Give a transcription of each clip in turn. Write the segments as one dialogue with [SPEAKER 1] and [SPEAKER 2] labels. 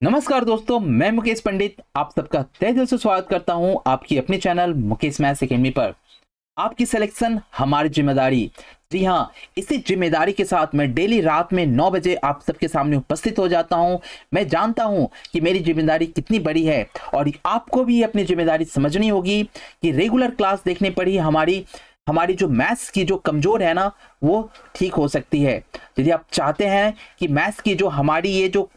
[SPEAKER 1] नमस्कार दोस्तों, मैं मुकेश पंडित आप सबका तहे दिल से स्वागत करता हूं आपकी अपने चैनल मुकेश मैथ्स एकेडमी पर। आपकी सिलेक्शन हमारी जिम्मेदारी। जी हां, इसी जिम्मेदारी के साथ मैं डेली रात में 9 बजे आप सबके सामने उपस्थित हो जाता हूं। मैं जानता हूं कि मेरी जिम्मेदारी कितनी बड़ी है और आपको भी अपनी जिम्मेदारी समझनी होगी कि रेगुलर क्लास देखने पर ही हमारी हमारी जो मैथ्स की जो कमज़ोर है ना, वो ठीक हो सकती है। यदि आप चाहते हैं कि मैथ्स की जो हमारी ये जो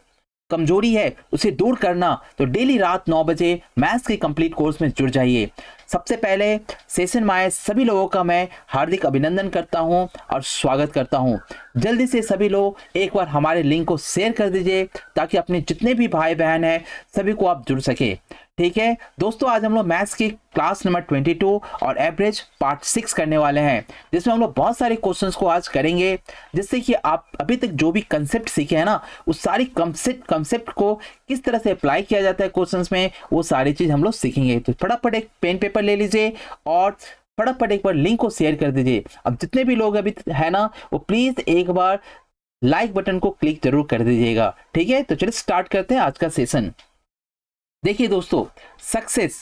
[SPEAKER 1] कमजोरी है उसे दूर करना, तो डेली रात 9 बजे मैथ्स के कंप्लीट कोर्स में जुड़ जाइए। सबसे पहले सेशन में आए सभी लोगों का मैं हार्दिक अभिनंदन करता हूं और स्वागत करता हूं। जल्दी से सभी लोग एक बार हमारे लिंक को शेयर कर दीजिए ताकि अपने जितने भी भाई बहन हैं सभी को आप जुड़ सके। ठीक है दोस्तों, आज हम लोग मैथ्स की क्लास नंबर 22 और एवरेज पार्ट 6 करने वाले हैं, जिसमें हम लोग बहुत सारे क्वेश्चंस को आज करेंगे, जिससे कि आप अभी तक जो भी कंसेप्ट सीखे हैं ना, उस सारी कंसेप्ट को किस तरह से अप्लाई किया जाता है क्वेश्चंस में, वो सारी चीज हम लोग सीखेंगे। तो फटाफट एक पेन पेपर ले लीजिए और फटाफट एक बार लिंक को शेयर कर दीजिए। अब जितने भी लोग अभी है ना, वो प्लीज एक बार लाइक बटन को क्लिक जरूर कर दीजिएगा। ठीक है, तो चलिए स्टार्ट करते हैं आज का सेशन। देखिए दोस्तों, सक्सेस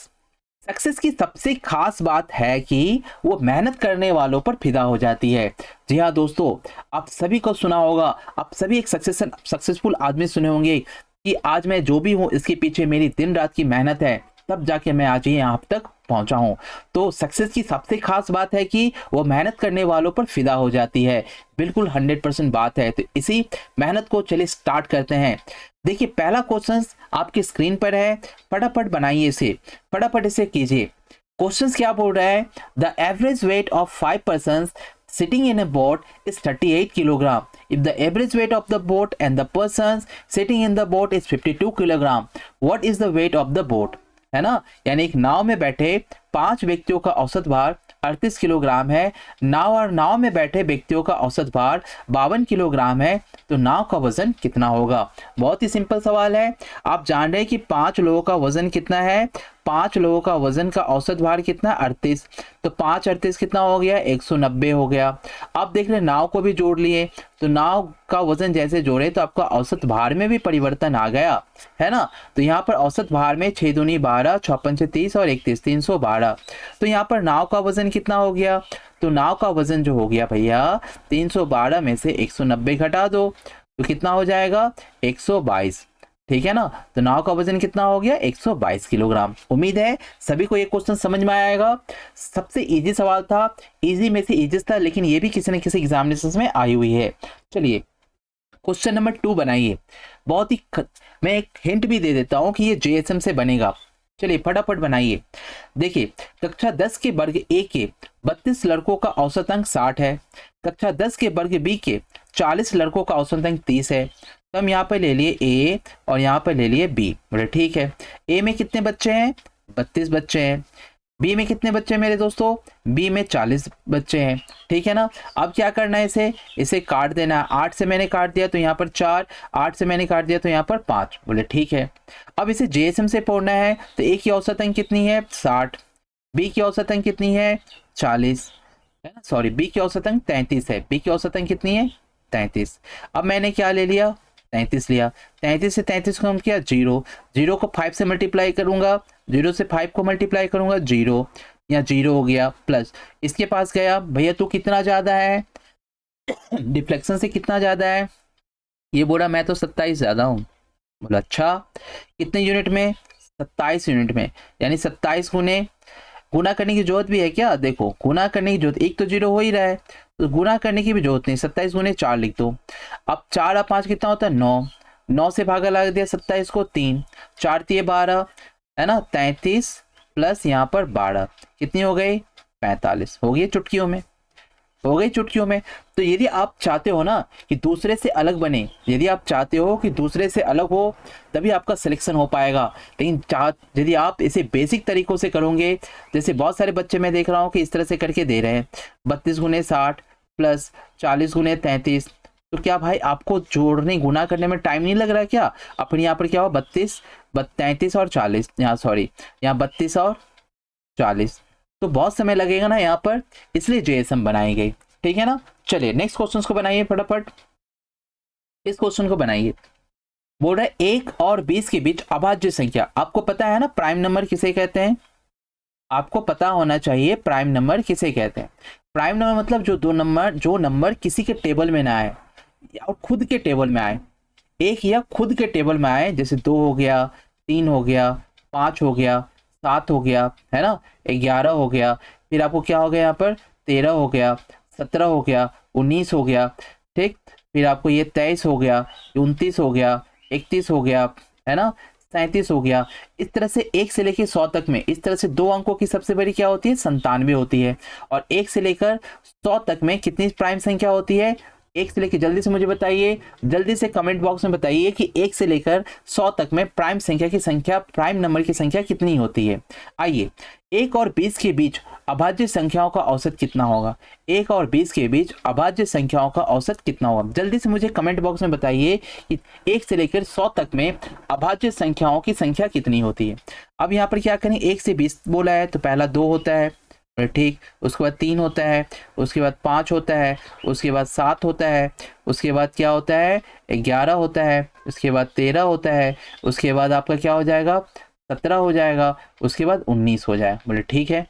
[SPEAKER 1] सक्सेस की सबसे खास बात है कि वो मेहनत करने वालों पर फिदा हो जाती है। जी हाँ दोस्तों, आप सभी को सुना होगा, आप सभी एक सक्सेसफुल आदमी सुने होंगे कि आज मैं जो भी हूँ इसके पीछे मेरी दिन रात की मेहनत है, तब जाके मैं आज यहाँ तक पहुंचा हूँ। तो सक्सेस की सबसे खास बात है कि वो मेहनत करने वालों पर फिदा हो जाती है। बिल्कुल 100% बात है। तो इसी मेहनत को चलिए स्टार्ट करते हैं। देखिए, पहला क्वेश्चन आपकी स्क्रीन पर है, फटाफट बनाइए इसे, फटाफट इसे कीजिए। क्वेश्चन क्या बोल रहा है? The average weight of 5 persons sitting in a boat is 38 kilogram. If the average weight of the boat and the persons sitting in the boat is 52 kilogram, what is the weight of the boat? है ना, यानी एक नाव में बैठे 5 व्यक्तियों का औसत भार 38 किलोग्राम है, नाव में बैठे व्यक्तियों का औसत भार 52 किलोग्राम है, तो नाव का वजन कितना होगा? बहुत ही सिंपल सवाल है। आप जान रहे हैं कि 5 लोगों का वजन कितना है? 5 लोगों का वजन का औसत भार कितना? 38। तो 5 38 कितना हो गया? 190 हो गया। आप देख रहे नाव को भी जोड़ लिए, तो नाव का वजन जैसे जोड़े तो आपका औसत भार में भी परिवर्तन आ गया, है ना। तो यहाँ पर औसत भार में 6 दूनी 12, 6 पंचे 30 और 1 3 312। तो यहाँ पर नाव का वजन कितना हो गया? तो नाव का वजन जो हो गया भैया, 312 में से 190 घटा दो तो कितना हो जाएगा? 122। ठीक है ना। तो नाव का वजन कितना हो गया? 122 किलोग्राम। उम्मीद है सभी को ये क्वेश्चन समझ में आएगा। सबसे इजी सवाल था, इजी में से इजी था, लेकिन ये भी किसी न किसी एग्जामिनेशन में आई हुई है। चलिए क्वेश्चन नंबर 2 बनाइए। बहुत ही मैं एक हिंट भी दे देता हूँ कि ये जेएसएम से बनेगा। चलिए फटाफट बनाइए। देखिए, कक्षा 10 के वर्ग ए के 32 लड़कों का औसत अंक 60 है। कक्षा 10 के वर्ग बी के 40 लड़कों का औसत अंक 30 है। तो हम यहाँ पे ले लिए ए और यहाँ पे ले लिए बी। बोले ठीक है, ए में कितने बच्चे हैं? 32 बच्चे हैं। बी में कितने बच्चे हैं मेरे दोस्तों? बी में 40 बच्चे हैं। ठीक है ना। अब क्या करना है, इसे काट देना है। 8 से मैंने काट दिया तो यहाँ पर 4, 8 से मैंने काट दिया तो यहाँ पर 5। बोले ठीक है। अब इसे जेएसएम से पढ़ना है, तो ए की औसत अंक कितनी है? 60। बी की औसत अंक कितनी है? 40, है ना। सॉरी, बी की औसत अंक 33 है। बी की औसत अंक कितनी है? 33। अब मैंने क्या ले लिया? 33 लिया। 33 से 33 को हम किया 0, 0 को 5 से मल्टीप्लाई करूंगा, 0 से 5 को मल्टीप्लाई करूंगा 0, या 0 हो गया। प्लस इसके पास गया, भैया तू कितना ज्यादा है? डिफ्लेक्शन से कितना ज्यादा है? ये बोला मैं तो 27 ज्यादा हूँ। बोला अच्छा, कितने यूनिट में? 27 यूनिट में। यानी 27 गुना करने की जरूरत भी है क्या? देखो, गुना करने की जरूरत, एक तो 0 हो ही रहा है तो गुना करने की भी जरूरत नहीं। 27 गुने 4 लिख दो। अब 4 और 5 कितना होता है? 9। 9 से भागा लगा दिया 27 को 3, 4 3 12, है ना। 33 प्लस यहाँ पर 12 कितनी हो गई? 45 हो गई चुटकियों में, हो गई चुटकियों में। तो यदि आप चाहते हो ना कि दूसरे से अलग बने, यदि आप चाहते हो कि दूसरे से अलग हो, तभी आपका सिलेक्शन हो पाएगा। लेकिन यदि आप इसे बेसिक तरीकों से करोगे, जैसे बहुत सारे बच्चे मैं देख रहा हूँ कि इस तरह से करके दे रहे हैं, 32 गुने 60 प्लस 40 गुने 33, तो क्या भाई आपको जोड़ने गुना करने में टाइम नहीं लग रहा है क्या? अपने यहाँ पर क्या हो? 33 और 40, यहाँ सॉरी, यहाँ 32 और 40, तो बहुत समय लगेगा ना यहाँ पर, इसलिए जेएसएम बनाई गई। ठीक है ना। चलिए नेक्स्ट क्वेश्चन को बनाइए फटाफट। इस क्वेश्चन को बनाइए। बोल रहा है 1 और 20 के बीच अभाज्य संख्या। आपको पता है ना प्राइम नंबर किसे कहते हैं, आपको पता होना चाहिए प्राइम नंबर किसे कहते हैं। प्राइम नंबर मतलब जो नंबर किसी के टेबल में ना आए और खुद के टेबल में आए, एक या खुद के टेबल में आए, जैसे 2 हो गया, 3 हो गया, 5 हो गया, 7 हो गया, है ना, 11 हो गया, फिर आपको क्या हो गया यहाँ पर 13 हो गया, 17 हो गया, 19 हो गया, ठीक, फिर आपको ये 23 हो गया, 29 हो गया, 31 हो गया, है ना, 37 हो गया। इस तरह से 1 से लेकर 100 तक में, इस तरह से 2 अंकों की सबसे बड़ी क्या होती है 97 होती है। और 1 से लेकर 100 तक में कितनी प्राइम संख्या होती है, 1 से लेकर, जल्दी से मुझे बताइए, जल्दी से कमेंट बॉक्स में बताइए कि 1 से लेकर 100 तक में प्राइम नंबर की संख्या कितनी होती है। आइए 1 और 20 के बीच अभाज्य संख्याओं का औसत कितना होगा, 1 और 20 के बीच अभाज्य संख्याओं का औसत कितना होगा, जल्दी से मुझे कमेंट बॉक्स में बताइए कि 1 से लेकर 100 तक में अभाज्य संख्याओं की संख्या कितनी होती है। अब यहाँ पर क्या करें, 1 से 20 बोला है तो पहला 2 होता है, ठीक, उसके बाद 3 होता है, उसके बाद 5 होता है, उसके बाद 7 होता है, उसके बाद क्या होता है 11 होता है, उसके बाद 13 होता है, उसके बाद आपका क्या हो जाएगा 17 हो जाएगा, उसके बाद 19 हो जाएगा। बोले ठीक है,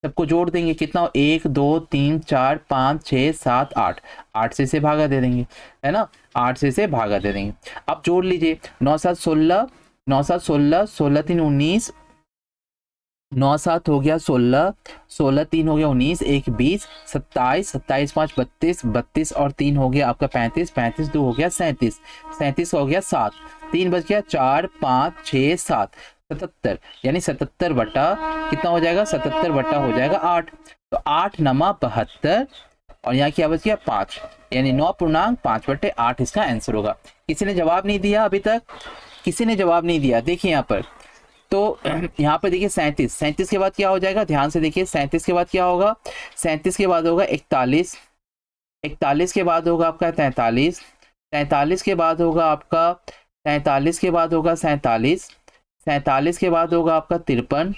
[SPEAKER 1] सबको जोड़ देंगे, कितना 1 2 3 4 5 6 7 8, 8 से भागा दे देंगे, है ना, 8 से भागा दे देंगे। अब जोड़ लीजिए, 9 7 16, 9 7 16, 16 3 19, 9 7 हो गया 16, 16 3 हो गया 19, 1 20, 27, 27 5 32, 32 और 3 हो गया आपका 35, 35 2 हो गया 37, 37 हो गया 7, 3 बच गया 4 5 6 7, 77, यानी 77 बटा कितना हो जाएगा, 77 बटा हो जाएगा 8, तो 8 नमा 72 और यहाँ क्या बच गया 5, यानी 9.5/8 इसका आंसर होगा। किसी ने जवाब नहीं दिया अभी तक, किसी ने जवाब नहीं दिया, देखिए यहाँ पर, तो यहाँ पर देखिए 37 के बाद क्या हो जाएगा, ध्यान से देखिए 37 के बाद क्या होगा, 37 के बाद होगा 41, 41 के बाद होगा आपका 43, 43 के बाद होगा आपका 43 के बाद होगा 47, 47 के बाद होगा आपका 53,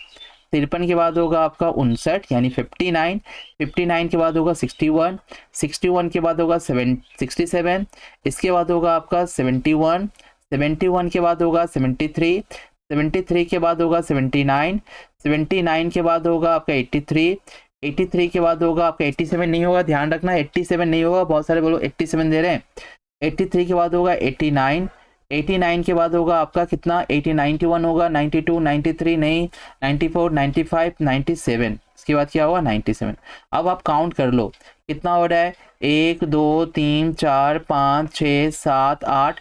[SPEAKER 1] 53 के बाद होगा आपका 59 यानी 59, 59 के बाद होगा 61, 61 के बाद होगा 67, इसके बाद होगा आपका 71, 71 के बाद होगा 73, 73 के बाद होगा 79, 79 के बाद होगा आपका 83, 83 के बाद होगा आपका 87 नहीं होगा, ध्यान रखना 87 नहीं होगा, बहुत सारे बोलो 87 दे रहे हैं। 83 के बाद होगा 89, 89 के बाद होगा आपका कितना 80 91 होगा, 92 93 नहीं, 94 95 97, इसके बाद क्या होगा 97। अब आप काउंट कर लो कितना हो रहा है, 1 2 3 4 5 6 7 8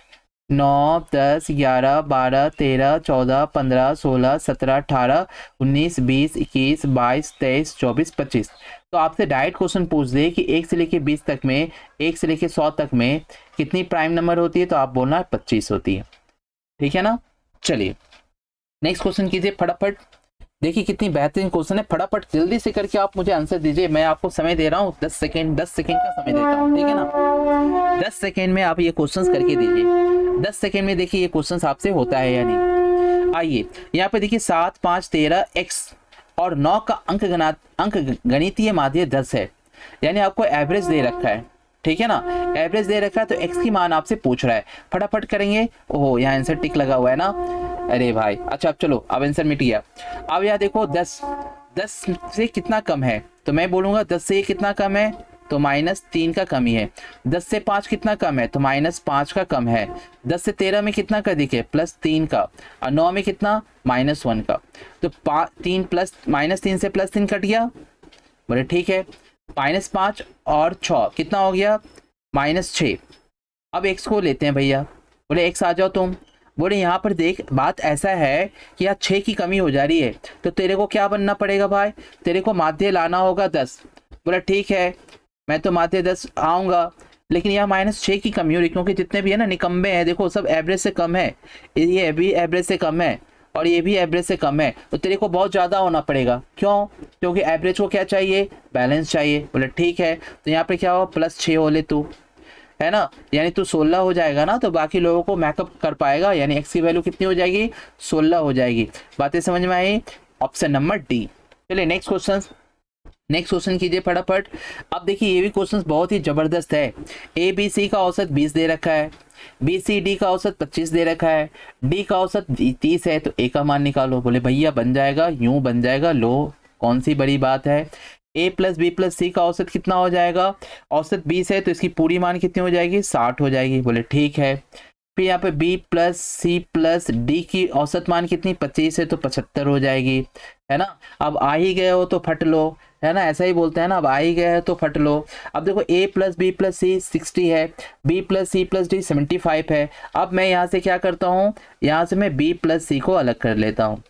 [SPEAKER 1] 9 10 11 12 13 14 15 16 17 18 19 20 21 22 23 24 25। तो आपसे डायरेक्ट क्वेश्चन पूछ दे कि 1 से लेके 20 तक में, 1 से लेके 100 तक में कितनी प्राइम नंबर होती है, तो आप बोलना 25 होती है, ठीक है ना। चलिए नेक्स्ट क्वेश्चन कीजिए फटाफट, देखिए कितनी बेहतरीन क्वेश्चन है, फटाफट जल्दी से करके आप मुझे आंसर दीजिए। मैं आपको समय दे रहा हूँ 10 सेकेंड, 10 सेकेंड का समय देता हूँ, ठीक है ना। 10 सेकेंड में आप ये क्वेश्चंस करके दीजिए, 10 सेकेंड में देखिए ये क्वेश्चंस आपसे होता है या नहीं। आइए यहाँ पे देखिए 7 5 13 x और 9 का अंक गणितीय माध्य 10 है, यानी आपको एवरेज दे रखा है, ठीक है ना, एवरेज दे रखा है, तो x की मान आपसे पूछ रहा है, फटाफट करेंगे। ओहो यहाँ आंसर टिक लगा हुआ है ना, अरे भाई, अच्छा अब चलो, अब आंसर मिट गया। अब यहाँ देखो 10 से कितना कम है, तो मैं बोलूंगा 10 से ये कितना कम है, तो -3 का कमी है। 10 से 5 कितना कम है, तो -5 का कम है। 10 से 13 में कितना का दिखे, +3 का, और 9 में कितना -1 का, तो 3 से +3 कट गया, बोले ठीक है, -5 और 6 कितना हो गया, -6। अब x को लेते हैं भैया, बोले x आ जाओ तुम, बोले यहाँ पर देख बात ऐसा है कि यहाँ 6 की कमी हो जा रही है, तो तेरे को क्या बनना पड़ेगा भाई, तेरे को माध्य लाना होगा 10। बोला ठीक है, मैं तो माध्य 10 आऊँगा, लेकिन यहाँ -6 की कमी हो रही, क्योंकि जितने भी है ना निकम्बे हैं, देखो सब एवरेज से कम है, ये भी एवरेज से कम है और ये भी एवरेज से कम है, तो तेरे को बहुत ज़्यादा होना पड़ेगा। क्यों, क्योंकि एवरेज को क्या चाहिए, बैलेंस चाहिए। बोले ठीक है, तो यहाँ पे क्या हो, +6 हो ले तू, है ना, यानी तू 16 हो जाएगा ना, तो बाकी लोगों को मैकअप कर पाएगा, यानी x की वैल्यू कितनी हो जाएगी, 16 हो जाएगी। बातें समझ में आई, ऑप्शन नंबर डी। चलिए नेक्स्ट क्वेश्चन कीजिए फटाफट। अब देखिए ये भी क्वेश्चन बहुत ही जबरदस्त है। ABC का औसत 20 दे रखा है, बी सी डी का औसत 25 दे रखा है, डी का औसत 30 है, तो ए का मान निकालो। बोले भैया बन जाएगा, यूं बन जाएगा। लो कौन सी बड़ी बात है, ए प्लस बी प्लस सी का औसत कितना हो जाएगा, औसत 20 है तो इसकी पूरी मान कितनी हो जाएगी, 60 हो जाएगी। बोले ठीक है। फिर यहाँ पे B plus C plus D की औसत मान कितनी, 25 है तो 75 हो जाएगी, है ना। अब आ ही गए हो तो फट लो, है ना, ऐसा ही बोलते हैं ना, अब आ ही गए हो तो फट लो। अब देखो a plus B plus C 60 है, b plus C plus D 75 है। अब मैं यहाँ से क्या करता हूँ, यहाँ से मैं b प्लस सी को अलग कर लेता हूँ।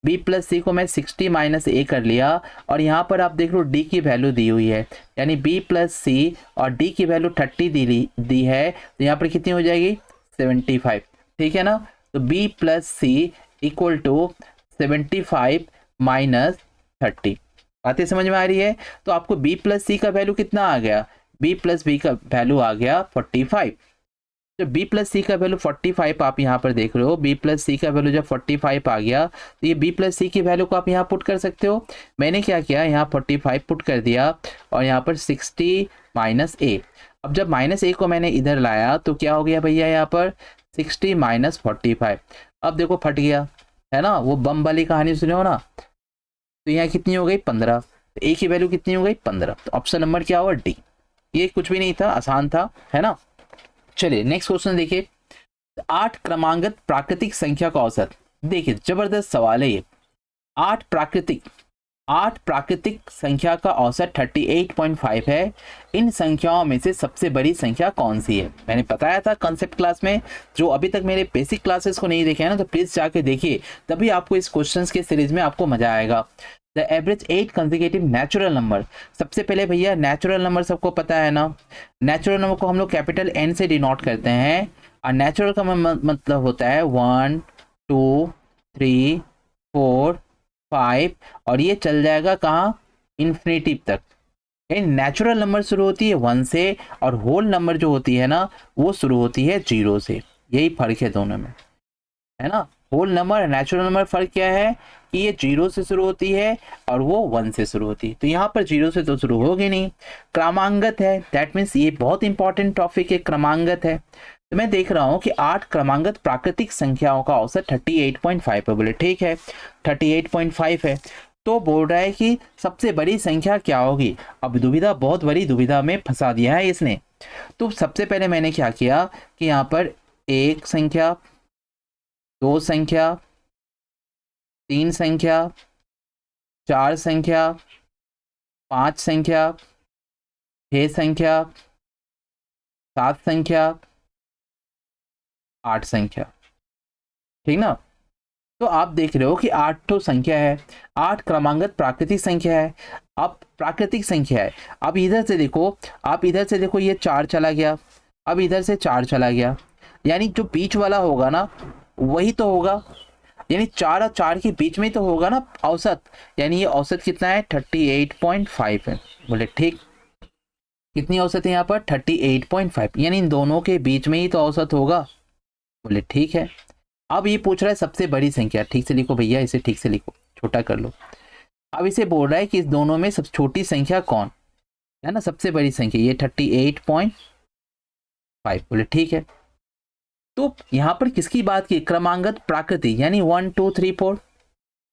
[SPEAKER 1] b प्लस सी को मैं 60 माइनस a कर लिया, और यहाँ पर आप देख लो d की वैल्यू दी हुई है, यानी b प्लस सी और d की वैल्यू 30 दी है, तो यहाँ पर कितनी हो जाएगी, 75। ठीक है ना। तो b plus C equal to 75 minus 30। बातें समझ में आ रही है। तो आपको b प्लस सी का वैल्यू कितना आ गया, b प्लस बी का वैल्यू आ गया 45। जब b प्लस सी का वैल्यू 45 आप यहाँ पर देख रहे हो, b प्लस सी का वैल्यू जब 45 आ गया, तो ये b प्लस सी की वैल्यू को आप यहाँ पुट कर सकते हो। मैंने क्या किया, यहाँ 45 पुट कर दिया, और यहाँ पर 60 माइनस a। अब जब माइनस a को मैंने इधर लाया तो क्या हो गया भैया, यहाँ पर 60 माइनस 45। अब देखो फट गया, है ना, वो बम वाली कहानी सुने हो ना। तो यहाँ कितनी हो गई, 15। तो ए की वैल्यू कितनी हो गई, 15। तो ऑप्शन नंबर क्या होगा, डी। ये कुछ भी नहीं था, आसान था, है ना। चलिए नेक्स्ट क्वेश्चन देखिए, 8 क्रमांगत प्राकृतिक संख्या का औसत। देखिए जबरदस्त सवाल है ये। 8 प्राकृतिक संख्या का औसत 38.5 है। इन संख्याओं में से सबसे बड़ी संख्या कौन सी है। मैंने बताया था कंसेप्ट क्लास में, जो अभी तक मेरे बेसिक क्लासेस को नहीं देखे हैं ना, तो प्लीज जाके देखिए, तभी आपको इस क्वेश्चंस के सीरीज में आपको मजा आएगा। The average 8 consecutive natural number. सबसे पहले भैया नेचुरल नंबर सबको पता है ना, नेचुरल नंबर को हम लोग कैपिटल N से डिनोट करते हैं, और नेचुरल का मतलब होता है 1 2 3 4 5, और ये चल जाएगा कहाँ, इन्फिनिटी तक। नेचुरल नंबर शुरू होती है 1 से, और होल नंबर जो होती है ना वो शुरू होती है 0 से। यही फर्क है दोनों में, है ना। होल नंबर नेचुरल नंबर फर्क क्या है कि ये 0 से शुरू होती है और वो 1 से शुरू होती है। तो यहाँ पर 0 से तो शुरू होगी नहीं। क्रमांगत है, दैट मीन्स ये बहुत इंपॉर्टेंट टॉपिक है, क्रमांगत है। तो मैं देख रहा हूँ कि 8 क्रमांगत प्राकृतिक संख्याओं का औसत 38.5 है। बोले ठीक है, 38.5 है, तो बोल रहा है कि सबसे बड़ी संख्या क्या होगी। अब दुविधा, बहुत बड़ी दुविधा में फंसा दिया है इसने। तो सबसे पहले मैंने क्या किया कि यहाँ पर 1 संख्या, 2 संख्या, 3 संख्या, 4 संख्या, 5 संख्या, 6 संख्या, 7 संख्या, 8 संख्या। ठीक ना। तो आप देख रहे हो कि 8 तो संख्या है, 8 क्रमांगत प्राकृतिक संख्या है। अब प्राकृतिक संख्या है, अब इधर से देखो, आप इधर से देखो, ये 4 चला गया, अब इधर से 4 चला गया, यानी जो बीच वाला होगा ना वही तो होगा, यानी 4 और 4 के बीच में ही तो होगा ना औसत। यानी ये औसत कितना है, 38.5 है। बोले ठीक, कितनी औसत है यहाँ पर, 38.5, यानी इन दोनों के बीच में ही तो औसत होगा। बोले ठीक है। अब ये पूछ रहा है सबसे बड़ी संख्या। ठीक से लिखो भैया, इसे ठीक से लिखो, छोटा कर लो। अब इसे बोल रहा है कि इस दोनों में सबसे छोटी संख्या कौन है ना, सबसे बड़ी संख्या ये 38.5। बोले ठीक है। तो यहाँ पर किसकी बात की, क्रमांगत प्राकृतिक, यानी 1 2 3 4,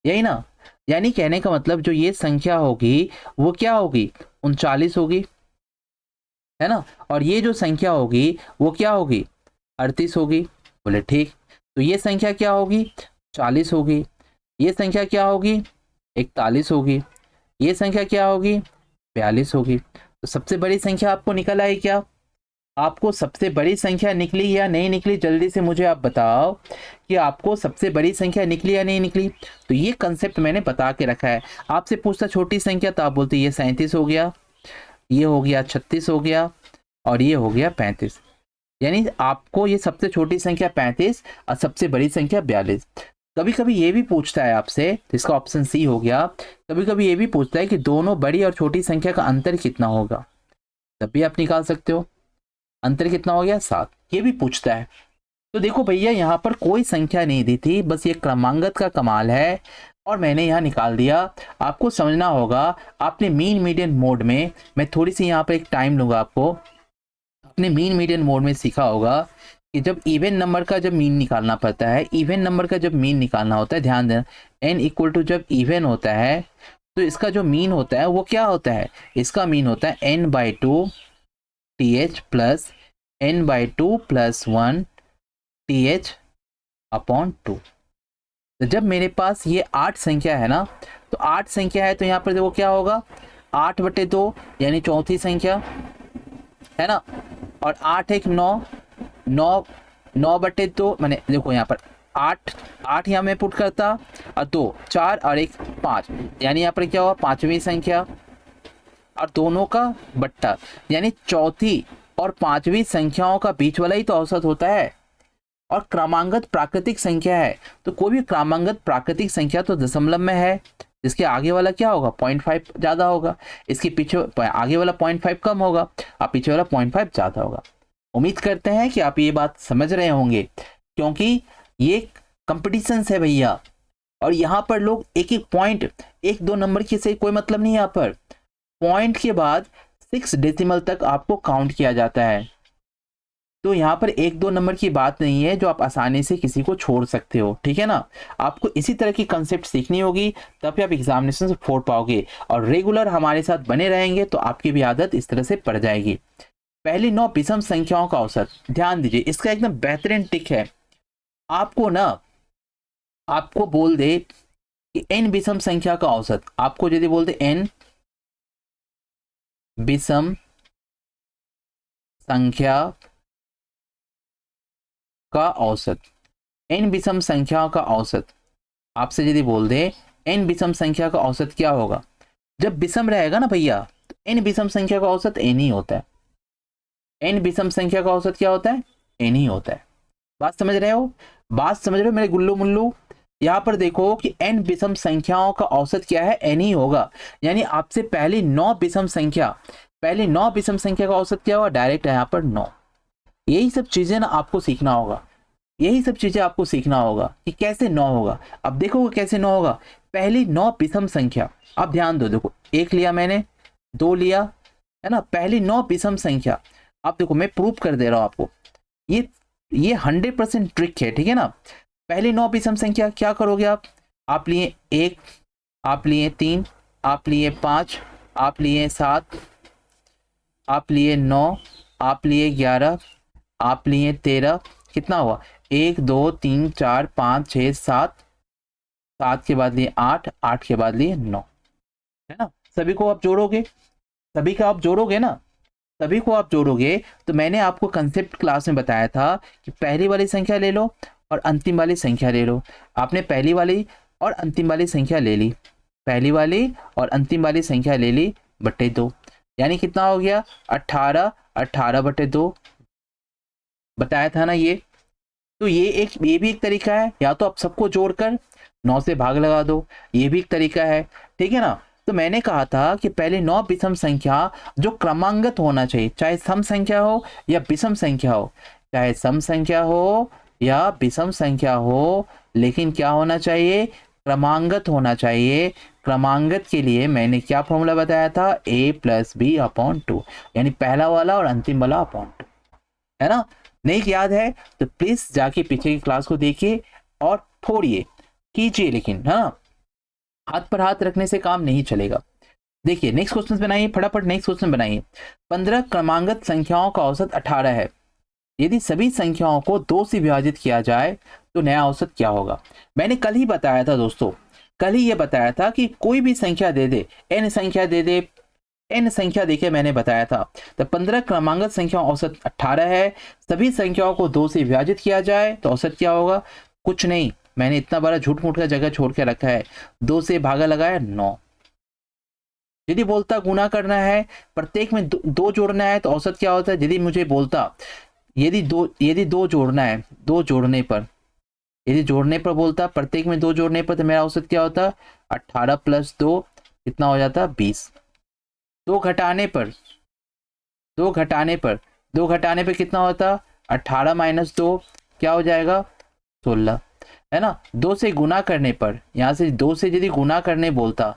[SPEAKER 1] यही ना। यानी कहने का मतलब जो ये संख्या होगी वो क्या होगी, 39 होगी, है ना। और ये जो संख्या होगी वो क्या होगी, 38 होगी। बोले ठीक। तो ये संख्या क्या होगी, 40 होगी। ये संख्या क्या होगी, 41 होगी। ये संख्या क्या होगी, 42 होगी। तो सबसे बड़ी संख्या आपको निकल आई क्या, आपको सबसे बड़ी संख्या निकली या नहीं निकली, जल्दी से मुझे आप बताओ कि आपको सबसे बड़ी संख्या निकली या नहीं निकली। तो ये कंसेप्ट मैंने बता के रखा है। आपसे पूछता छोटी संख्या तो आप बोलते ये 37 हो गया, ये हो गया 36 हो गया, और ये हो गया 35। यानी आपको ये सबसे छोटी संख्या 35 और सबसे बड़ी संख्या 42। कभी कभी ये भी पूछता है आपसे, तो इसका ऑप्शन सी हो गया। कभी कभी ये भी पूछता है कि दोनों बड़ी और छोटी संख्या का अंतर कितना होगा, तब भी आप निकाल सकते हो। अंतर कितना हो गया, 7। ये भी पूछता है। तो देखो भैया यहाँ पर कोई संख्या नहीं दी थी, बस ये क्रमांगत का कमाल है, और मैंने यहाँ निकाल दिया। आपको समझना होगा, आपने मीन मीडियन मोड में, मैं थोड़ी सी यहाँ पर एक टाइम लूंगा आपको, अपने मीन मीडियन मोड में सीखा होगा कि जब इवन नंबर का जब मीन निकालना पड़ता है, इवन नंबर का जब मीन निकालना होता है, ध्यान देना, n इक्वल टू जब इवन होता है तो इसका जो मीन होता है वो क्या होता है, इसका मीन होता है n/2 th plus n/2 plus 1 th upon 2। तो जब मेरे पास ये 8 संख्या है ना, तो 8 संख्या है तो यहाँ पर देखो क्या होगा, 8/2 यानी चौथी संख्या है ना, और 8 एक 9, 9/2 मैंने देखो यहाँ पर 8 यहाँ में पुट करता, और 2 4 और 1 5, यानी यहाँ पर क्या हुआ, पांचवी संख्या, और दोनों का बट्टा, यानी चौथी और पांचवी संख्याओं का बीच वाला ही तो औसत होता है। और क्रमांगत प्राकृतिक संख्या है, तो कोई भी क्रमांगत प्राकृतिक संख्या तो दशमलव में है, इसके आगे वाला क्या होगा, 0.5 ज़्यादा होगा, इसके पीछे आगे वाला 0.5 कम होगा और पीछे वाला 0.5 ज़्यादा होगा। उम्मीद करते हैं कि आप ये बात समझ रहे होंगे, क्योंकि ये कंपटीशन है भैया, और यहाँ पर लोग एक एक पॉइंट, 1-2 नंबर की से कोई मतलब नहीं है। यहाँ पर पॉइंट के बाद 6 डेसिमल तक आपको काउंट किया जाता है, तो यहाँ पर 1-2 नंबर की बात नहीं है जो आप आसानी से किसी को छोड़ सकते हो, ठीक है ना। आपको इसी तरह की कंसेप्ट सीखनी होगी, तभी आप एग्जामिनेशन से फोड़ पाओगे, और रेगुलर हमारे साथ बने रहेंगे तो आपकी भी आदत इस तरह से पड़ जाएगी। पहली 9 विषम संख्याओं का औसत, ध्यान दीजिए, इसका एकदम बेहतरीन टिक है। आपको ना, आपको बोल दे कि n विषम संख्या का औसत, आपको यदि बोल दे n विषम संख्या का औसत, n विषम संख्याओं का औसत, आपसे यदि बोल दे n विषम संख्या का औसत क्या होगा, जब विषम रहेगा ना भैया, तो n विषम संख्या का औसत n ही होता है। n विषम संख्या का औसत क्या होता है, n ही होता है। बात समझ रहे हो, बात समझ रहे हो मेरे गुल्लू मुल्लू। यहाँ पर देखो कि n विषम संख्याओं का औसत क्या है, n ही होगा, यानी आपसे पहली 9 विषम संख्या, पहली 9 विषम संख्या का औसत क्या होगा, डायरेक्ट है यहाँ पर 9। यही सब चीजें ना आपको सीखना होगा, यही सब चीजें आपको सीखना होगा कि कैसे 9 होगा। अब देखोगे कैसे 9 होगा, पहली 9 विषम संख्या, आप ध्यान दो, देखो 1 लिया मैंने, 2 लिया, है ना, पहली 9 विषम संख्या। आप देखो मैं प्रूव कर दे रहा हूं आपको, ये 100% ट्रिक है, ठीक है ना। पहली 9 विषम संख्या क्या करोगे आप लिए 1, आप लिए 3, आप लिए 5, आप लिए 7, आप लिए 9, आप लिए 11, आप लिए 13, कितना हुआ, 1 2 3 4 5 6 7, 7 के बाद लिए 8, 8 के बाद लिए 9, है ना। सभी को आप जोड़ोगे, सभी का आप जोड़ोगे ना, सभी को आप जोड़ोगे, तो मैंने आपको कंसेप्ट क्लास में बताया था कि पहली वाली संख्या ले लो और अंतिम वाली संख्या ले लो। आपने पहली वाली और अंतिम वाली संख्या ले ली, पहली वाली और अंतिम वाली संख्या ले ली बटे 2, यानी कितना हो गया, 18, 18/2 बताया था ना ये। तो ये भी एक तरीका है, या तो आप सबको जोड़कर 9 से भाग लगा दो, ये भी एक तरीका है, ठीक है ना। तो मैंने कहा था कि पहले 9 विषम संख्या जो क्रमांगत होना चाहिए, चाहे सम संख्या हो या विषम संख्या हो, चाहे सम संख्या हो या विषम संख्या हो, लेकिन क्या होना चाहिए, क्रमांगत होना चाहिए। क्रमांगत के लिए मैंने क्या फॉर्मूला बताया था, a+b/2, यानी पहला वाला और अंतिम वाला अपॉन 2, है ना। नहीं याद है तो प्लीज जाके पीछे की क्लास को देखिए और फोड़िए, कीजिए, लेकिन है ना, हाथ पर हाथ रखने से काम नहीं चलेगा। देखिए नेक्स्ट क्वेश्चन बनाइए, फटाफट नेक्स्ट क्वेश्चन बनाइए। 15 क्रमांगत संख्याओं का औसत 18 है, यदि सभी संख्याओं को 2 से विभाजित किया जाए तो नया औसत क्या होगा। मैंने कल ही बताया था दोस्तों, कल ही ये बताया था कि कोई भी संख्या दे दे, n संख्या दे दे, n संख्या देखे मैंने बताया था। तो 15 क्रमांगत संख्या औसत 18 है, सभी संख्याओं को 2 से विभाजित किया जाए तो औसत क्या होगा, कुछ नहीं, मैंने इतना बड़ा झूठ मूठ का जगह छोड़ के रखा है, 2 से भागा लगाया 9। यदि बोलता गुना करना है, प्रत्येक में 2 जोड़ना है तो औसत क्या होता है। यदि मुझे बोलता यदि दो जोड़ना है, 2 जोड़ने पर, यदि जोड़ने पर बोलता प्रत्येक में 2 जोड़ने पर, तो मेरा औसत क्या होता, 18 + 2 कितना हो जाता, 20। 2 घटाने पर कितना होता, 18 - 2 क्या हो जाएगा, 16, है ना। 2 से गुना करने पर, यहाँ से 2 से यदि गुना करने बोलता,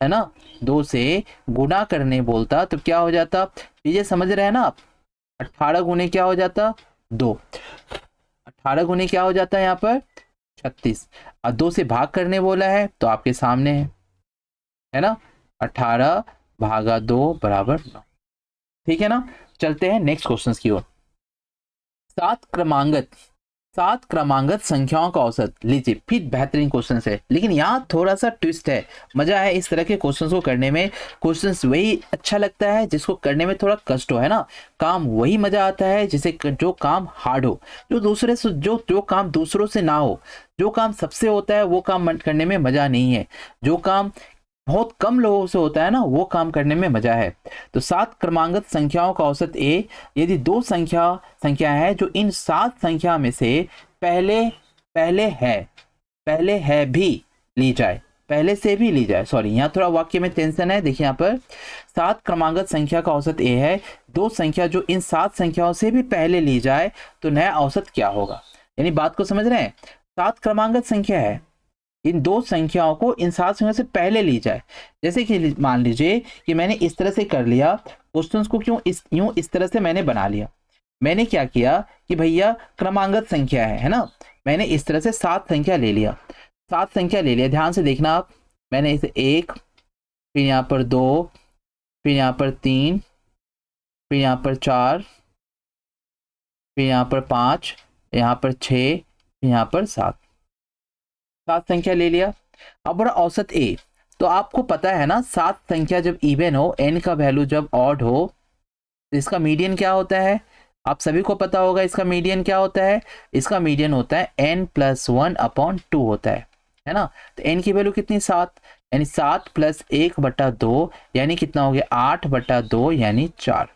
[SPEAKER 1] है ना, 2 से गुना करने बोलता तो क्या हो जाता, ये समझ रहे हैं ना आप, 18 गुने क्या हो जाता, 2। 18 गुने क्या हो जाता है यहाँ पर 36, और 2 से भाग करने बोला है तो आपके सामने है ना, 18 भागा 2 बराबर 9। ठीक है ना, चलते हैं नेक्स्ट क्वेश्चन की ओर। सात क्रमांगत संख्याओं का औसत लीजिए, फिर बेहतरीन क्वेश्चन है, लेकिन यहाँ थोड़ा सा ट्विस्ट है। मजा है इस तरह के क्वेश्चंस को करने में। क्वेश्चंस वही अच्छा लगता है जिसको करने में थोड़ा कष्ट हो, है ना। काम वही मजा आता है जिसे जो काम हार्ड हो, जो दूसरे से जो काम दूसरों से ना हो, जो काम सबसे होता है वो काम करने में मजा नहीं है। जो काम बहुत कम लोगों से होता है ना, वो काम करने में मजा है। तो 7 क्रमांगत संख्याओं का औसत ए, यदि दो संख्या है जो इन 7 संख्या में से पहले पहले है भी ली जाए, पहले से भी ली जाए, सॉरी यहाँ थोड़ा वाक्य में टेंशन है। देखिए यहाँ पर 7 क्रमांगत संख्या का औसत ए है, दो संख्या जो इन 7 संख्याओं से भी पहले ली जाए तो नया औसत क्या होगा। यानी बात को समझ रहे हैं, 7 क्रमांगत संख्या है, इन दो संख्याओं को इन 7 संख्या से पहले ली जाए। जैसे कि मान लीजिए कि मैंने इस तरह से कर लिया क्वेश्चंस को, क्यों इस तरह से मैंने बना लिया। मैंने क्या किया कि भैया क्रमांगत संख्या है ना, मैंने इस तरह से 7 संख्या ले लिया, 7 संख्या ले लिया। ध्यान से देखना आप, मैंने इसे 1, फिर यहाँ पर 2, फिर यहाँ पर 3, फिर यहाँ पर 4, फिर यहाँ पर 5, यहाँ पर 6, फिर यहाँ पर 7 संख्या ले लिया। अब बड़ा औसत ए, तो आपको पता है ना 7 संख्या जब इवन हो, एन का वैल्यू जब ऑड हो, तो इसका मीडियन क्या होता है, आप सभी को पता होगा। इसका मीडियन क्या होता है, इसका मीडियन होता है n+1/2 होता है ना। तो n की वैल्यू कितनी 7, यानी 7 + 1/2 यानी कितना हो गया 8/2 यानी 4,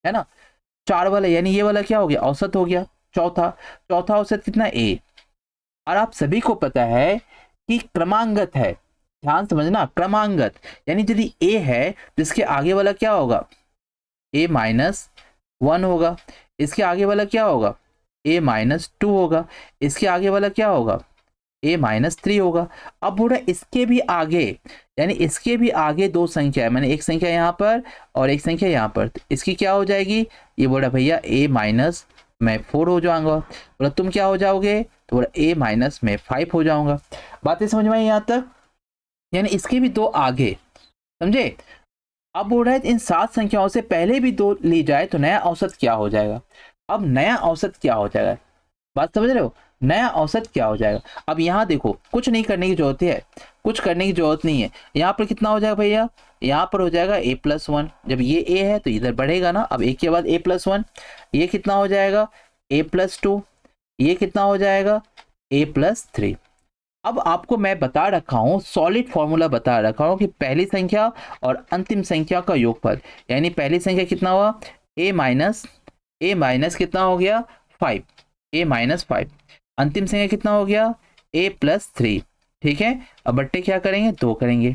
[SPEAKER 1] है ना। 4 वाला यानी ये वाला क्या हो गया औसत हो गया, चौथा औसत कितना a। और आप सभी को पता है कि क्रमांगत है, ध्यान समझना, क्रमांगत यानी यदि a है तो इसके आगे वाला क्या होगा a-1 होगा, इसके आगे वाला क्या होगा a-2 होगा, इसके आगे वाला क्या होगा a-3 होगा। अब बोला इसके भी आगे, यानी इसके भी आगे दो संख्या है, मैंने एक संख्या यहाँ पर और एक संख्या यहाँ पर, तो इसकी क्या हो जाएगी, ये बोला भैया a- मैं 4 हो जाऊंगा। बोला तुम क्या हो जाओगे, तो बोला a- मैं 5 हो जाऊंगा। बातें समझ में आई यहाँ तक, यानी इसके भी दो आगे, समझे। अब बोल रहा है इन 7 संख्याओं से पहले भी 2 ली जाए तो नया औसत क्या हो जाएगा। अब नया औसत क्या हो जाएगा, बात समझ रहे हो, नया औसत क्या हो जाएगा। अब यहाँ देखो कुछ नहीं करने की जरूरत है, कुछ करने की जरूरत नहीं है। यहाँ पर कितना हो जाएगा भैया, यहाँ पर हो जाएगा a+1, जब ये a है तो इधर बढ़ेगा ना, अब एक के बाद a+1, ये कितना हो जाएगा a+2, ये कितना हो जाएगा a+3। अब आपको मैं बता रखा हूँ, सॉलिड फॉर्मूला बता रखा हूँ कि पहली संख्या और अंतिम संख्या का योगफल, यानी पहली संख्या कितना हुआ a- कितना हो गया 5, a-5, अंतिम संख्या कितना हो गया a+3। ठीक है, अब बट्टे क्या करेंगे 2 करेंगे,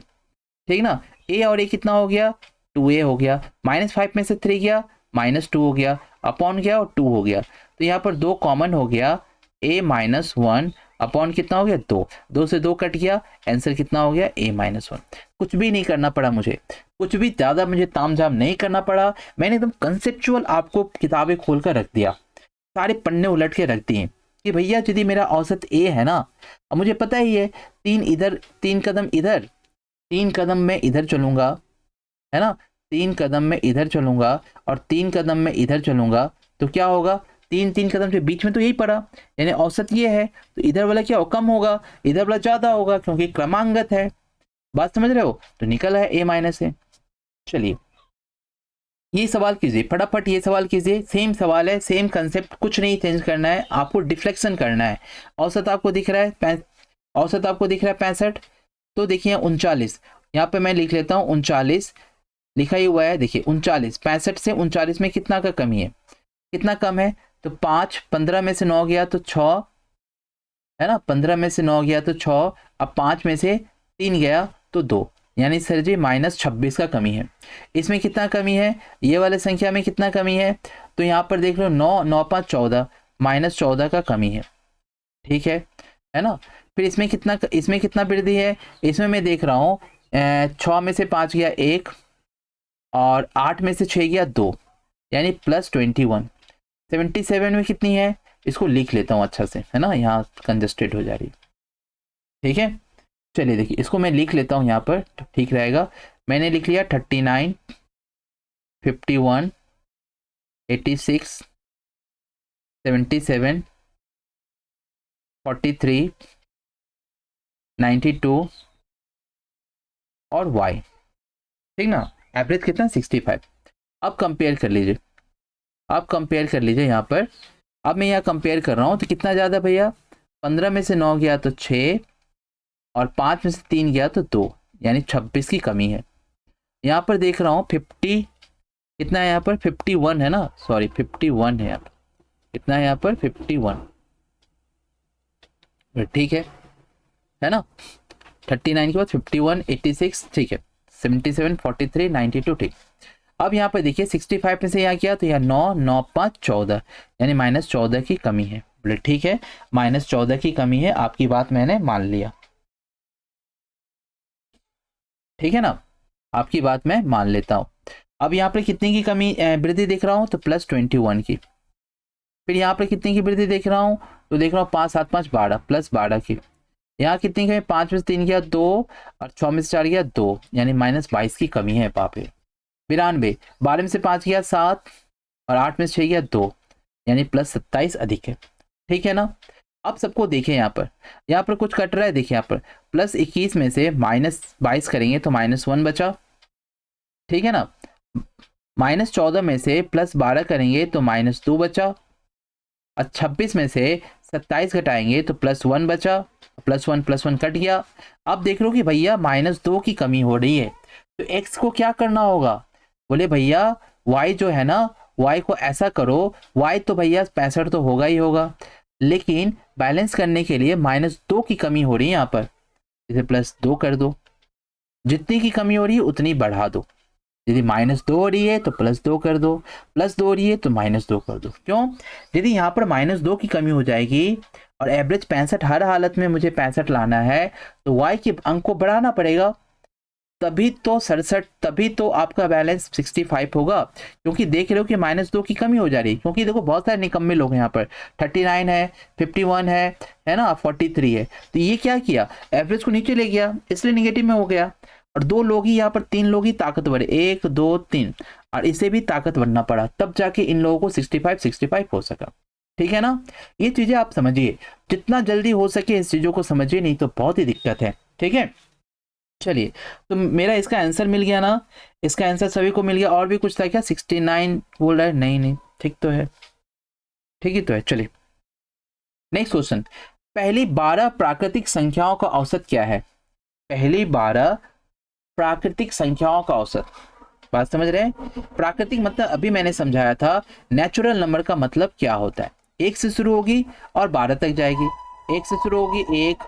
[SPEAKER 1] ठीक ना। a और a कितना हो गया 2a हो गया, -5 में से 3 गया -2 हो गया, अपॉन गया और 2 हो गया, तो यहाँ पर 2 कॉमन हो गया, a-1 अपॉन कितना हो गया 2 से 2 कट गया, आंसर कितना हो गया a-1। कुछ भी नहीं करना पड़ा मुझे, कुछ भी ज़्यादा मुझे तामझाम नहीं करना पड़ा, मैंने एकदम कंसेप्चुअल आपको किताबें खोल कर रख दिया, सारे पन्ने उलट के रख दिए कि भैया यदि मेरा औसत a है ना, अब मुझे पता ही है 3 इधर 3 कदम इधर, 3 कदम में इधर चलूंगा, है ना, 3 कदम में इधर चलूंगा और 3 कदम में इधर चलूंगा, तो क्या होगा 3 कदम के बीच में तो यही पड़ा, यानी औसत ये है, तो इधर वाला क्या हो कम होगा, इधर वाला ज्यादा होगा क्योंकि क्रमांगत है। बात समझ रहे हो, तो निकल है a-। चलिए ये सवाल कीजिए, फटाफट ये सवाल कीजिए, सेम सवाल है, सेम कंसेप्ट, कुछ नहीं चेंज करना है, आपको डिफ्लेक्शन करना है। औसत आपको दिख रहा है औसत आपको दिख रहा है 65, तो देखिए 39, यहाँ पे मैं लिख लेता हूँ 39 लिखा ही हुआ है, देखिए 39, 65 से 39 में कितना का कमी है, कितना कम है, तो 5, 15 में से 9 गया तो 6, है ना, 15 में से 9 गया तो 6, अब 5 में से 3 गया तो 2, यानी सर जी -26 का कमी है। इसमें कितना कमी है, ये वाले संख्या में कितना कमी है, तो यहाँ पर देख लो 9, 9 5 14, -14 का कमी है, ठीक है ना। फिर इसमें कितना वृद्धि है, इसमें मैं देख रहा हूँ 6 में से 5 गया 1 और 8 में से 6 गया 2, यानी +21, 77 में कितनी है, इसको लिख लेता हूँ अच्छा से, है ना, यहाँ कंजस्टेड हो जा रही है। ठीक है, चलिए देखिए इसको मैं लिख लेता हूँ यहाँ पर, तो ठीक रहेगा। मैंने लिख लिया 39, 51, 86, 77, 43, 92 और y, ठीक ना। एवरेज कितना, 65। अब कंपेयर कर लीजिए, अब कंपेयर कर लीजिए यहाँ पर। अब मैं यहाँ कंपेयर कर रहा हूँ तो कितना ज़्यादा भैया, 15 में से 9 गया तो 6, और 5 में से 3 गया तो 2, यानी 26 की कमी है। यहाँ पर देख रहा हूँ 50, कितना है यहाँ पर, 51 है ना, सॉरी 51 है यहाँ पर, कितना है यहाँ पर 51, ठीक है ना। 39 के बाद 51, 86, ठीक है, 77, 43, 92, ठीक। अब यहाँ पर देखिए 65 में से यहाँ किया तो यहाँ 9, 9, 5, 14, यानी -14 की कमी है। बोले ठीक है, -14 की कमी है, आपकी बात मैंने मान लिया, ठीक है ना, आपकी बात मैं मान लेता हूँ। अब यहाँ पर कितनी की कमी वृद्धि देख रहा हूँ, तो +21 की। फिर यहाँ पर कितनी की वृद्धि देख रहा हूँ, तो देख रहा हूँ 5, 7, 5, 12, +12 की। यहाँ कितनी कमी, 5 में से 3 गया 2, और 6 में से 4 गया 2, यानी -22 की कमी है पापे। 92, 12 में से 5 गया 7, और 8 में से 6 गया 2, यानी +27 अधिक है, ठीक है ना। अब सबको देखें यहाँ पर कुछ कट रहा है, देखिए यहाँ पर +21 में से -22 करेंगे तो -1 बचा, ठीक है ना। -14 में से +12 करेंगे तो -2 बचा, और 26 में से 27 घटाएंगे तो +1 बचा, +1 कट गया। अब देख लो कि भैया -2 की कमी हो रही है, तो x को क्या करना होगा, बोले भैया y जो है ना, y को ऐसा करो, y तो भैया 65 तो होगा ही होगा, लेकिन बैलेंस करने के लिए -2 की कमी हो रही है यहाँ पर, इसे +2 कर दो, जितनी की कमी हो रही है उतनी बढ़ा दो। यदि -2 हो रही है तो +2 कर दो, +2 हो रही है तो -2 कर दो। क्यों, यदि यहाँ पर -2 की कमी हो जाएगी और एवरेज 65, हर हालत में मुझे 65 लाना है, तो y के अंक को बढ़ाना पड़ेगा, तभी तो 67, तभी तो आपका बैलेंस 65 होगा। क्योंकि देख रहे हो कि -2 की कमी हो जा रही है, क्योंकि देखो बहुत सारे निकम्मे लोग हैं यहाँ पर, 39 है, 51 है ना, 43 है, तो ये क्या किया, एवरेज को नीचे ले गया, इसलिए निगेटिव में हो गया। और 2 लोग ही यहाँ पर, 3 लोग ही ताकतवर है, 1, 2, 3, और इसे भी ताकत बनना पड़ा, तब जाके इन लोगों को 65 हो सका, ठीक है ना। ये चीजें आप समझिए, जितना जल्दी हो सके इस चीजों को समझिए, नहीं तो बहुत ही दिक्कत है, ठीक है। चलिए, तो मेरा इसका आंसर मिल गया ना, इसका आंसर सभी को मिल गया। और भी कुछ था क्या, 69 बोल रहा है, नहीं ठीक तो है, ठीक ही तो है। चलिए नेक्स्ट क्वेश्चन, पहली 12 प्राकृतिक संख्याओं का औसत क्या है, पहली 12 प्राकृतिक संख्याओं का औसत, बात समझ रहे हैं। प्राकृतिक मतलब अभी मैंने समझाया था, नेचुरल नंबर का मतलब क्या होता है, 1 से शुरू होगी और 12 तक जाएगी, 1 से शुरू होगी, 1,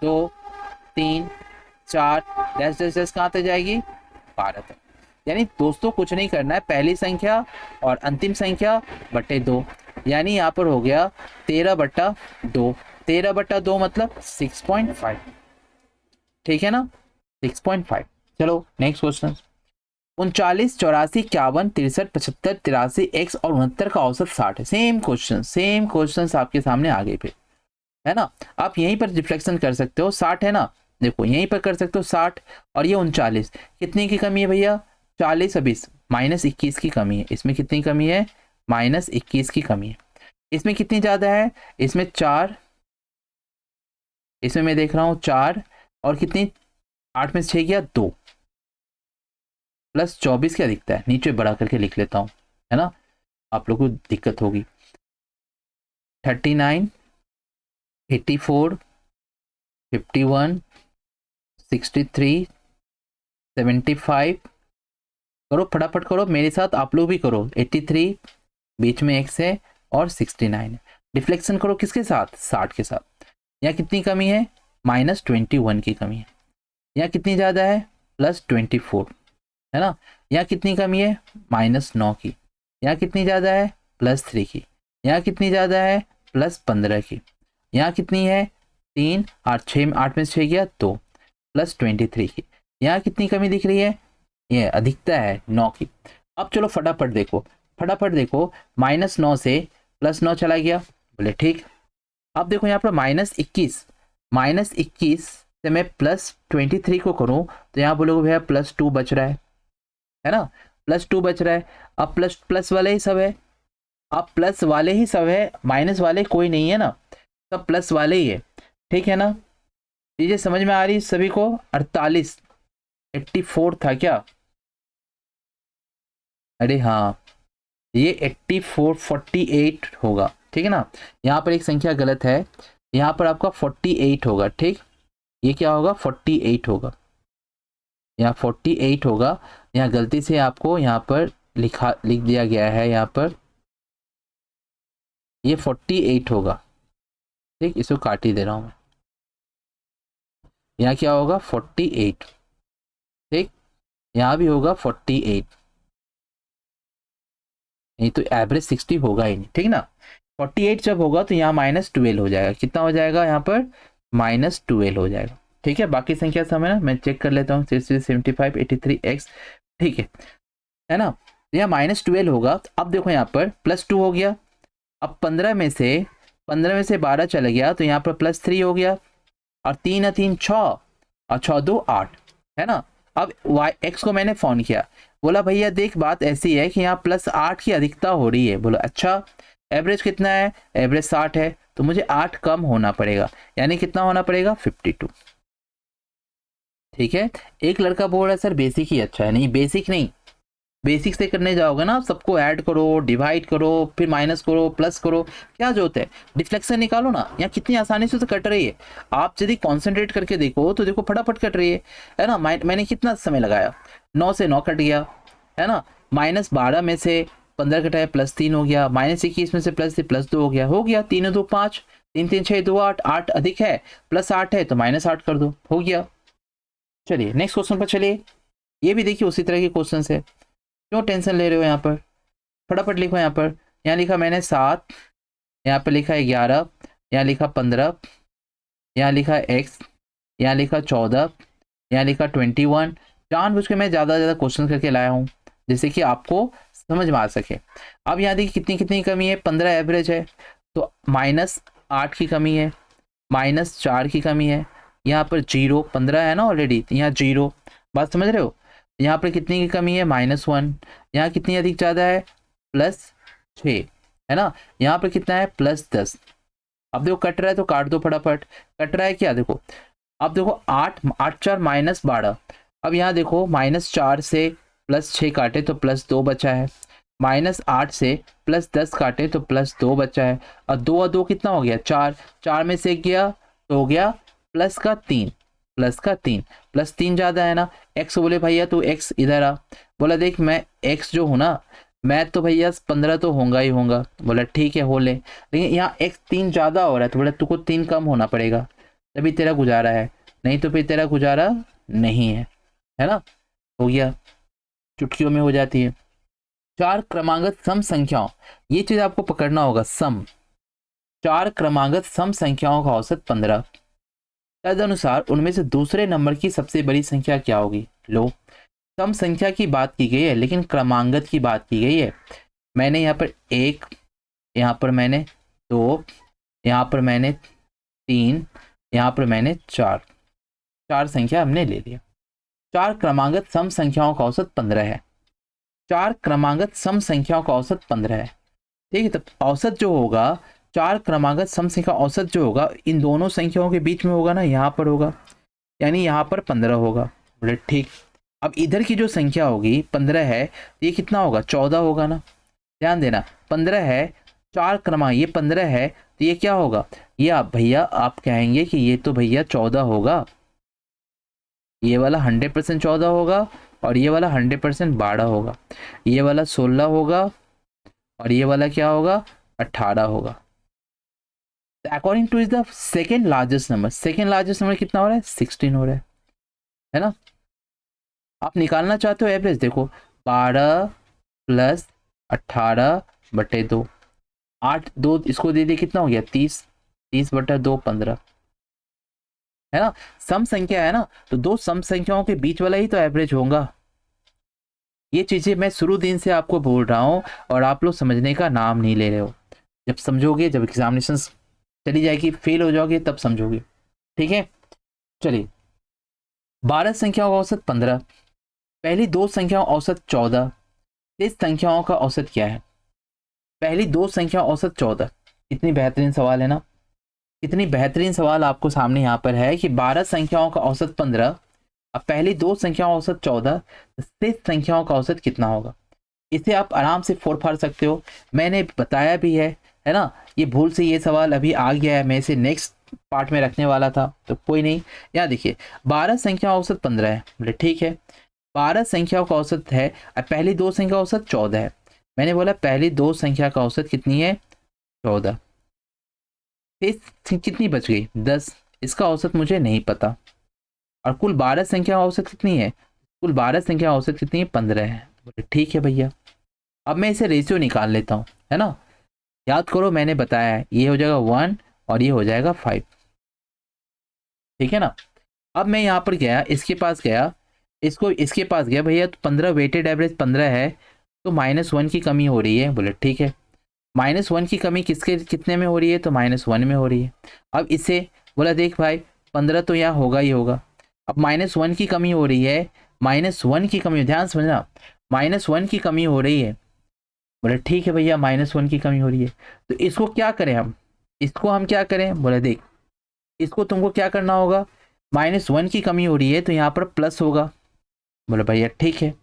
[SPEAKER 1] 2, 3, 4, डैश कहाँ तक जाएगी, 12 तक। यानी दोस्तों कुछ नहीं करना है, पहली संख्या और अंतिम संख्या बटे 2, यानी यहाँ पर हो गया 13/2, 13/2 मतलब 6.5, ठीक है ना, 6.5। चलो नेक्स्ट क्वेश्चन, 39, 84, 51, 63, 75, 83, x और 69 का औसत 60 है। सेम क्वेश्चन आपके सामने आ गए पे, है ना। आप यहीं पर रिफ्लेक्शन कर सकते हो, 60 है ना, देखो यहीं पर कर सकते हो 60, और ये 39, कितनी की कमी है भैया, 40 और 20, -21 की कमी है। इसमें कितनी कमी है, -21 की कमी है। इसमें कितनी ज़्यादा है, इसमें 4, इसमें मैं देख रहा हूँ 4, और कितनी, 8 में से 6 गया 2, +24 क्या दिखता है, नीचे बड़ा करके लिख लेता हूँ, है ना, आप लोगों को दिक्कत होगी। 39, 84, 51, 63, 75, करो फटाफट करो मेरे साथ, आप लोग भी करो। 83, बीच में x है, और 69 है। डिफ्लेक्शन करो किसके साथ, 60 के साथ। यहाँ कितनी कमी है, -21 की कमी है। यहाँ कितनी ज़्यादा है, +24, है ना। यहाँ कितनी कमी है, -9 की। यहाँ कितनी ज़्यादा है, +3 की। यहाँ कितनी ज़्यादा है, +15 की। यहाँ कितनी है, 3, 8 में से 6 गया 2, +23 की। यहाँ कितनी कमी दिख रही है, ये अधिकता है 9 की। अब चलो फटाफट देखो, फटाफट देखो, -9 से +9 चला गया, बोले ठीक। अब देखो यहाँ पर -21 से मैं +23 को करूँ तो यहाँ बोलोगे भैया +2 बच रहा है ना, +2 बच रहा है। अब प्लस प्लस वाले ही सब है, अब प्लस वाले ही सब है, माइनस वाले कोई नहीं है ना, सब प्लस वाले ही है, ठीक है ना। चीजें समझ में आ रही सभी को। 48 84 था क्या, अरे हाँ ये 84 48 होगा, ठीक है ना। यहाँ पर एक संख्या गलत है, यहाँ पर आपका 48 होगा, ठीक। ये क्या होगा, 48 होगा, यहाँ 48 होगा। यहाँ गलती से आपको यहाँ पर लिख दिया गया है, यहाँ पर ये 48 होगा, ठीक। इसको काट ही दे रहा हूँ मैं, यहाँ क्या होगा 48, ठीक। यहाँ भी होगा 48, नहीं तो एवरेज 60 होगा ही नहीं, ठीक ना। 48 जब होगा तो यहाँ -12 हो जाएगा, कितना हो जाएगा यहाँ पर -12 हो जाएगा, ठीक है। बाकी संख्या समय ना मैं चेक कर लेता हूँ, 75 83x, ठीक है ना। यहाँ -12 होगा। अब देखो यहाँ पर +2 हो गया। अब 15 में से 12 चला गया तो यहाँ पर +3 हो गया, और 3 और 3 6 और 6 2 8, है ना। अब x को मैंने फोन किया, बोला भैया देख बात ऐसी है कि यहाँ +8 की अधिकता हो रही है। बोला अच्छा, एवरेज कितना है, एवरेज 60 है, तो मुझे 8 कम होना पड़ेगा, यानी कितना होना पड़ेगा 52, ठीक है। एक लड़का बोल रहा है सर बेसिक ही अच्छा है, नहीं बेसिक नहीं, बेसिक से करने जाओगे ना, सबको ऐड करो, डिवाइड करो, फिर माइनस करो, प्लस करो, क्या जो होता है डिफ्लेक्शन निकालो ना। यहाँ कितनी आसानी से तो कट रही है, आप यदि कॉन्सेंट्रेट करके देखो तो देखो फटाफट कट रही है ना। मैंने कितना समय लगाया, 9 से 9 कट गया, है ना। -12 में से 15 कटाया, +3 हो गया। -21 में से +2 हो गया 3 2 5, 3 3 6 2 8, 8 अधिक है, +8 है तो -8 कर दो, हो गया। चलिए नेक्स्ट क्वेश्चन पर चलिए, ये भी देखिए उसी तरह के क्वेश्चन है, क्यों टेंशन ले रहे हो। यहाँ पर फटाफट लिखो, यहाँ लिखा मैंने 7, यहाँ पे लिखा 11, यहाँ लिखा 15, यहाँ लिखा x, यहाँ लिखा 14, यहाँ लिखा 21। जानबूझ के मैं ज़्यादा क्वेश्चन करके लाया हूँ जिससे कि आपको समझ में आ सके। अब यहाँ देखिए कितनी कितनी कमी है, 15 एवरेज है तो -8 की कमी है, -4 की कमी है, यहाँ पर 0, 15 है ना ऑलरेडी, यहाँ 0, बात समझ रहे हो। यहाँ पर कितनी की कमी है, -1, यहाँ कितनी अधिक ज़्यादा है, +6, है ना। यहाँ पर कितना है, +10। अब देखो कट रहा है तो काट दो फटाफट, कट रहा है क्या देखो। अब देखो 8 8 4 -12, अब यहाँ देखो -4 से +6 काटे तो +2 बचा है, -8 से +10 काटे तो +2 बचा है, और 2 और 2 कितना हो गया 4, 4 में से गया तो हो गया +3, +3 ज़्यादा है ना। x बोले भैया तू x इधर आ, बोला देख मैं x जो हूँ ना, मैं तो भैया 15 तो होगा ही होगा, बोला ठीक है हो ले, लेकिन यहाँ x 3 ज़्यादा हो रहा है तो बोला तुझको 3 कम होना पड़ेगा तभी तेरा गुजारा है, नहीं तो फिर तेरा गुजारा नहीं है ना। हो गया, चुटकियों में हो जाती है। 4 क्रमागत सम संख्याओं, ये चीज़ आपको पकड़ना होगा, सम 4 क्रमागत सम संख्याओं का औसत 15, तदनुसार उनमें से दूसरे नंबर की सबसे बड़ी संख्या क्या होगी। लो, सम संख्या की बात की गई है लेकिन क्रमांगत की बात की गई है। मैंने यहाँ पर 1, यहाँ पर मैंने 2, यहाँ पर मैंने 3, यहाँ पर मैंने 4 संख्या हमने ले लिया। 4 क्रमागत सम संख्याओं का औसत 15 है, 4 क्रमागत सम संख्याओं का औसत 15 है, ठीक है। तो औसत जो होगा 4 क्रमागत सम संख्या औसत जो होगा इन दोनों संख्याओं के बीच में होगा ना, यहाँ पर होगा, यानी यहाँ पर 15 होगा, बोले ठीक। अब इधर की जो संख्या होगी 15 है, ये कितना होगा 14 होगा ना, ध्यान देना 15 है, 4 क्रमांक ये 15 है तो ये क्या होगा, ये आप भैया आप कहेंगे कि ये तो भैया 14 होगा, ये वाला 100% 14 होगा और ये वाला 100% 12 होगा, ये वाला 16 होगा और ये वाला क्या होगा 18 होगा। According two is the second largest number, second largest number कितना हो रहा है 16 हो रहा है ना। आप निकालना चाहते हो एवरेज, देखो 12 + 18/2, 8 2 इसको दे दिए कितना हो गया 30, 30/2 15, है ना। सम संख्या है ना तो दो सम संख्याओं के बीच वाला ही तो एवरेज होगा, ये चीज़ें मैं शुरू दिन से आपको बोल रहा हूँ और आप लोग समझने का नाम नहीं ले रहे हो। जब समझोगे, जब एग्जामिनेशन चली जाएगी, फेल हो जाओगे, तब समझोगे। ठीक है, चलिए। 12 संख्याओं का औसत 15, पहली दो संख्याओं औसत 14, तेज संख्याओं का औसत क्या है? पहली दो संख्या औसत 14। इतनी बेहतरीन सवाल है ना, इतनी बेहतरीन सवाल आपको सामने यहाँ पर है कि 12 संख्याओं का औसत 15, अब पहली दो संख्याओं औसत 14, शेष संख्याओं का औसत कितना होगा? इसे आप आराम से फोड़ फाड़ सकते हो, मैंने बताया भी है ना। ये भूल से ये सवाल अभी आ गया है, मैं इसे नेक्स्ट पार्ट में रखने वाला था, तो कोई नहीं। यहाँ देखिए 12 संख्या औसत 15 है, बोले ठीक है। 12 संख्याओं का औसत है और पहली दो संख्या औसत 14 है। मैंने बोला पहली दो संख्या का औसत कितनी है? 14। कितनी बच गई? 10। इसका औसत मुझे नहीं पता। और कुल 12 संख्या औसत कितनी है? कुल 12 संख्या औसत कितनी है? 15 है। बोले ठीक है भैया, अब मैं इसे रेशियो निकाल लेता हूँ, है ना। याद करो मैंने बताया है, ये हो जाएगा 1 और ये हो जाएगा 5। ठीक है ना। अब मैं यहाँ पर गया, इसके पास गया, इसके पास गया, भैया तो 15 वेटेड एवरेज 15 है, तो -1 की कमी हो रही है। बोले ठीक है, -1 की कमी किसके कितने में हो रही है? तो -1 में हो रही है। अब इसे बोला देख भाई 15 तो यहाँ होगा ही होगा, अब -1 की कमी हो रही है, -1 की कमी, ध्यान समझना, -1 की कमी हो रही है। बोले ठीक है भैया, -1 की कमी हो रही है, तो इसको क्या करें हम? इसको हम क्या करें? बोले देख, इसको तुमको क्या करना होगा, -1 की कमी हो रही है तो यहाँ पर प्लस होगा। बोले भैया ठीक है।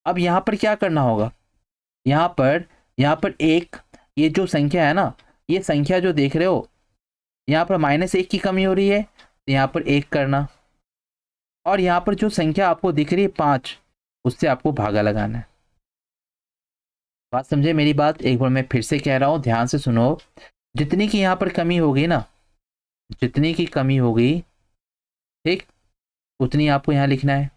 [SPEAKER 1] अब यहाँ पर क्या करना होगा? यहाँ पर एक, ये जो संख्या है ना, ये संख्या जो देख रहे हो, यहाँ पर -1 की कमी हो रही है, तो यहाँ पर 1 करना, और यहाँ पर जो संख्या आपको दिख रही है 5, उससे आपको भागा लगाना है। बात समझे मेरी बात? एक बार मैं फिर से कह रहा हूँ, ध्यान से सुनो। जितनी की यहाँ पर कमी होगी ना, जितनी की कमी होगी, ठीक, उतनी आपको यहाँ लिखना है।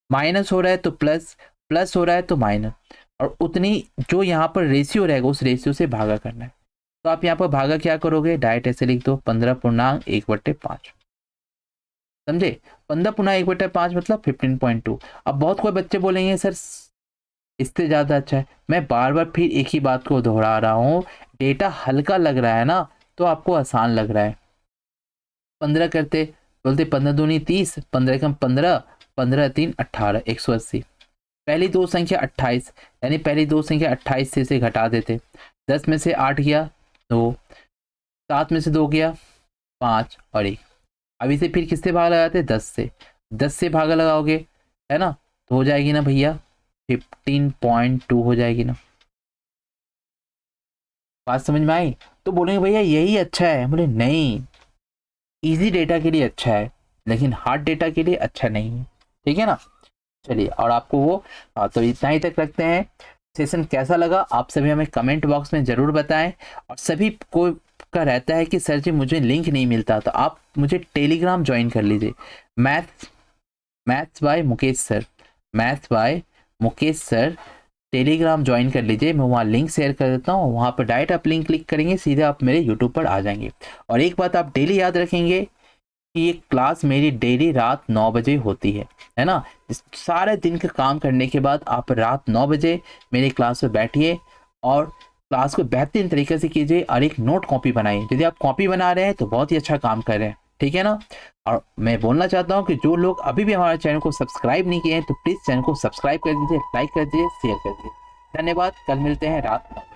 [SPEAKER 1] माइनस हो रहा है तो प्लस, प्लस हो रहा है तो माइनस, और उतनी जो यहाँ पर रेशियो रहेगा उस रेशियो से भागा करना है। तो आप यहाँ पर भागा क्या करोगे? डायरेक्ट ऐसे लिख दो, 15.1/5। समझे? 15.1/5 मतलब 15.2। अब बहुत कोई बच्चे बोलेंगे सर इससे ज़्यादा अच्छा है। मैं बार बार फिर एक ही बात को दोहरा रहा हूँ, डेटा हल्का लग रहा है ना, तो आपको आसान लग रहा है। 15 करते, बोलते 15 दूनी 30, 15 कम 15, 15 3 18, 180। पहली दो संख्या 28, यानी पहली दो संख्या 28 से इसे घटा देते। 10 में से 8 गया 2, 7 में से 2 गया 5 और 1। अब इसे फिर किससे भाग लगाते? 10 से। 10 से भागा लगाओगे, है ना, तो हो जाएगी ना भैया 15.2 हो जाएगी ना। बात समझ में आई? तो बोलेंगे भैया यही अच्छा है। बोले नहीं, इजी डेटा के लिए अच्छा है, लेकिन हार्ड डेटा के लिए अच्छा नहीं है। ठीक है ना। चलिए, और आपको वो तो इतना ही तक रखते हैं। सेशन कैसा लगा आप सभी हमें कमेंट बॉक्स में ज़रूर बताएं। और सभी को का रहता है कि सर जी मुझे लिंक नहीं मिलता, तो आप मुझे टेलीग्राम ज्वाइन कर लीजिए, maths by Mukesh sir, maths by Mukesh sir, Telegram join कर लीजिए। मैं वहाँ लिंक शेयर कर देता हूँ, वहाँ पर डायरेक्ट आप लिंक क्लिक करेंगे, सीधे आप मेरे यूट्यूब पर आ जाएंगे। और एक बात आप डेली याद रखेंगे कि ये क्लास मेरी डेली रात 9 बजे होती है ना। सारे दिन का काम करने के बाद आप रात 9 बजे मेरी क्लास में बैठिए और क्लास को बेहतरीन तरीके से कीजिए और एक नोट कॉपी बनाइए। यदि आप कॉपी बना रहे हैं तो बहुत ही अच्छा काम कर रहे हैं, ठीक है ना। और मैं बोलना चाहता हूँ कि जो लोग अभी भी हमारे चैनल को सब्सक्राइब नहीं किए हैं तो प्लीज़ चैनल को सब्सक्राइब कर दीजिए, लाइक कर दीजिए, शेयर कर दीजिए। धन्यवाद। कल मिलते हैं रात 9 बजे।